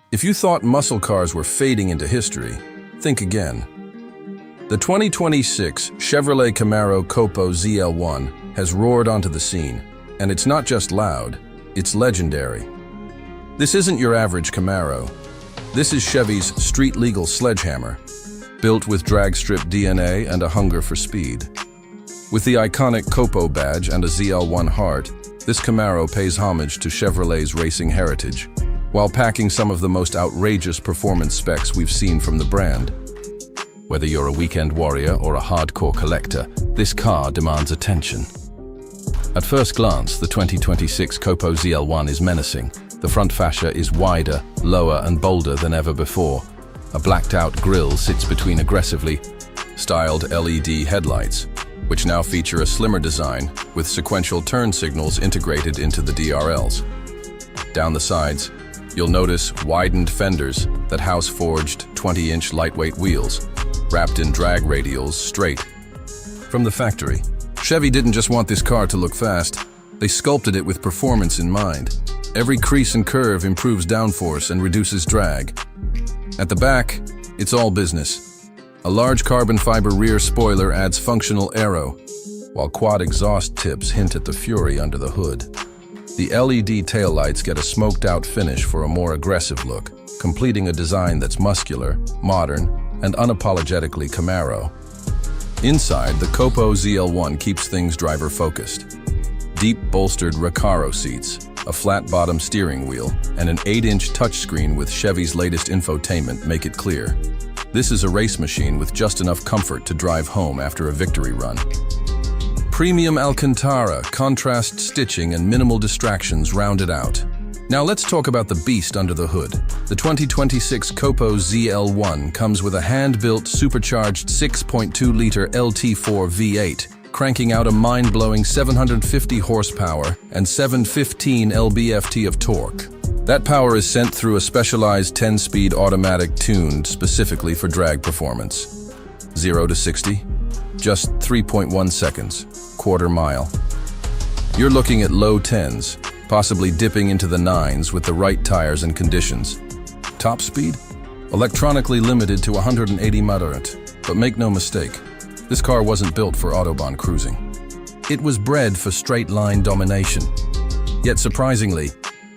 If you thought muscle cars were fading into history, think again. The 2026 Chevrolet Camaro Copo ZL1 has roared onto the scene, and it's not just loud, it's legendary. This isn't your average Camaro. This is Chevy's street-legal sledgehammer, built with drag strip DNA and a hunger for speed. With the iconic Copo badge and a ZL1 heart, this Camaro pays homage to Chevrolet's racing heritage, while packing some of the most outrageous performance specs we've seen from the brand. Whether you're a weekend warrior or a hardcore collector, this car demands attention. At first glance, the 2026 Copo ZL1 is menacing. The front fascia is wider, lower and bolder than ever before. A blacked-out grille sits between aggressively styled LED headlights, which now feature a slimmer design with sequential turn signals integrated into the DRLs. Down the sides, you'll notice widened fenders that house forged 20-inch lightweight wheels, wrapped in drag radials straight from the factory. Chevy didn't just want this car to look fast, they sculpted it with performance in mind. Every crease and curve improves downforce and reduces drag. At the back, it's all business. A large carbon fiber rear spoiler adds functional aero, while quad exhaust tips hint at the fury under the hood. The LED taillights get a smoked-out finish for a more aggressive look, completing a design that's muscular, modern, and unapologetically Camaro. Inside, the Copo ZL1 keeps things driver-focused. Deep bolstered Recaro seats, a flat-bottom steering wheel, and an 8-inch touchscreen with Chevy's latest infotainment make it clear. This is a race machine with just enough comfort to drive home after a victory run. Premium Alcantara, contrast stitching, and minimal distractions round it out. Now let's talk about the beast under the hood. The 2026 Copo ZL1 comes with a hand-built supercharged 6.2-liter LT4 V8, cranking out a mind-blowing 750 horsepower and 715 lb-ft of torque. That power is sent through a specialized 10-speed automatic tuned specifically for drag performance. 0 to 60, just 3.1 seconds, quarter mile. You're looking at low 10s, possibly dipping into the 9s with the right tires and conditions. Top speed? Electronically limited to 180 mph, but make no mistake, this car wasn't built for Autobahn cruising. It was bred for straight-line domination. Yet surprisingly,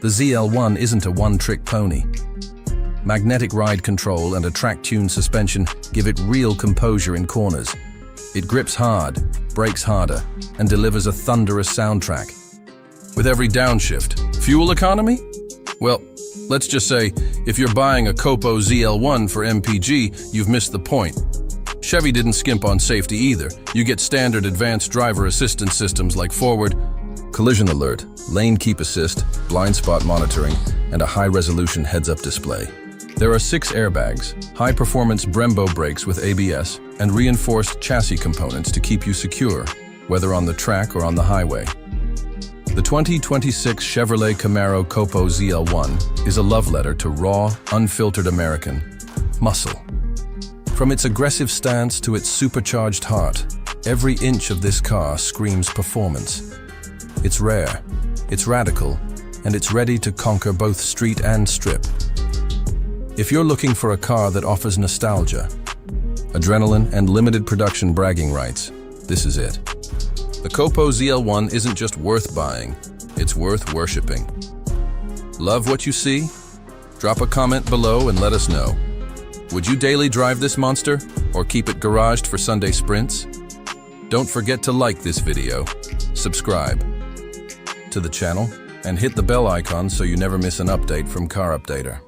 the ZL1 isn't a one-trick pony. Magnetic ride control and a track-tuned suspension give it real composure in corners. It grips hard, brakes harder, and delivers a thunderous soundtrack. With every downshift, fuel economy? Well, let's just say, if you're buying a Copo ZL1 for MPG, you've missed the point. Chevy didn't skimp on safety either. You get standard advanced driver assistance systems like forward collision alert, lane keep assist, blind spot monitoring, and a high-resolution heads-up display. There are 6 airbags, high-performance Brembo brakes with ABS, and reinforced chassis components to keep you secure, whether on the track or on the highway. The 2026 Chevrolet Camaro Copo ZL1 is a love letter to raw, unfiltered American muscle. From its aggressive stance to its supercharged heart, every inch of this car screams performance. It's rare, it's radical, and it's ready to conquer both street and strip. If you're looking for a car that offers nostalgia, adrenaline, and limited production bragging rights, this is it. The Copo ZL1 isn't just worth buying, it's worth worshipping. Love what you see? Drop a comment below and let us know. Would you daily drive this monster, or keep it garaged for Sunday sprints? Don't forget to like this video, subscribe to the channel, and hit the bell icon so you never miss an update from Car Updater.